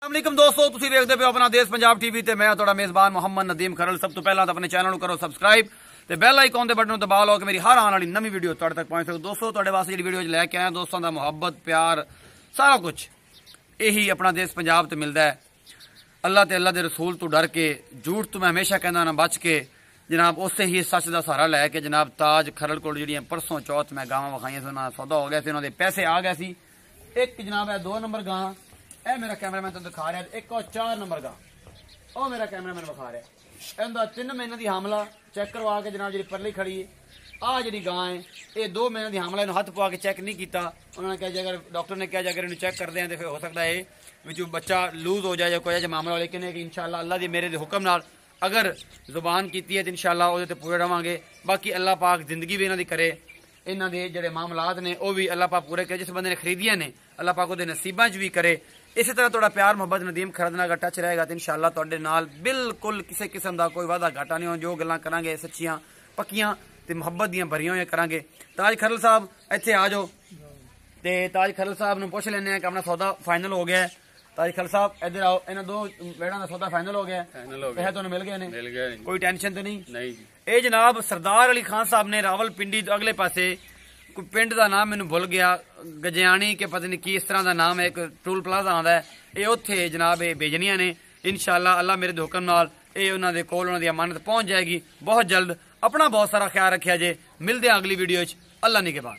अस्सलाम दोस्तों, तुसीं देखदे पियो अपना देश पंजाब टीवी ते मैं तुहाडा मेज़बान मोहम्मद नदीम खरल। सब तो पहला अपने चैनल को करो सब्सक्राइब ते बैल आइकॉन दे बटन दबा लो कि मेरी हर आने वाली नवी वीडियो तुहाडे तक पहुंच सके। दोस्तों तुहाडे वास्ते जिहड़ी वीडियो लैके आया दोस्तों दा मुहब्बत प्यार सारा कुछ यही अपना देश पंजाब ते मिलदा है। अल्लाह ते अल्लाह दे रसूल तो डर के झूठ तो मैं हमेशा कहना ना बच के जनाब उससे ही सच का सहारा लैके जनाब ताज खरल को जी परसों चौथ मैं गावां विखाइयां सी, उन्होंने सौदा हो गया सी, उन्होंने पैसे आ गए सी। एक जनाब है 2 नंबर गां, ए मेरा कैमरामैन तुहानूं दिखा रहा, एक और 4 नंबर गां ओ मेरा कैमरामैन विखा रहा। इनका 3 महीने की हामला चेक करवा के जनाब जी परली खड़ी है। आ जी गां है ये 2 महीने की हामला, इन्होंने हथ पवा के चेक नहीं किया। उन्होंने कहा अगर डॉक्टर ने कहा अगर इन्हें चेक करते हैं तो फिर हो सकता है विचों बच्चा लूज हो जाए या कोई मामला, लेकिन इंशाअल्लाह अल्लाह की मेरे हुक्म नाल अगर जुबान की है तो इंशाअल्लाह वो पूरे रहांगे। बाकी अल्लाह पाक जिंदगी भी इन्हों करे, इन्हों के जोड़े मामलात ने वह भी अल्लाह पाक पूरे करे। जिस बंदे ने खरीदिया ने अल्लाह पाक वो नसीबा च भी करे। इसी तरह थोड़ा प्यार मुहब्बत नदीम खरीदना का टच रहेगा तो इंशाअल्लाह तुहाडे नाल बिल्कुल किसी किस्म का कोई वादा घाटा नहीं हो। जो गल्लां करांगे सच्चियां पक्कियां ते मुहब्बत दियां भरियां होइयां करांगे। ताज खरल साहब इत्थे आ जाओ ते ताज खरल साहब नूं पुछ लैने कि अपना सौदा फाइनल हो गया है। ताज खरल साहब इधर आओ, इन्हां 2 वेड़ां दा सौदा फाइनल हो गया है, पैसे तुहानूं मिल गए ने? मिल गए, कोई टेंशन तो नहीं जी। ये जनाब सरदार अली खान साहब ने रावलपिंडी तो अगले पासे कोई पिंड का नाम मैनू भुल गया, गजियाणी के पता नहीं की इस तरह का नाम है, एक टूल प्लाजा आंदा है, ये उत्थे जनाब ये भेजनियां ने। इंशाअल्लाह अल्लाह मेरे हुक्म नाल ये उन्हां दे कोल उन्हां दी अमानत पहुंच जाएगी बहुत जल्द। अपना बहुत सारा ख्याल रखिया जे, मिलदे अगली वीडियो च अल्लाह निगहबान।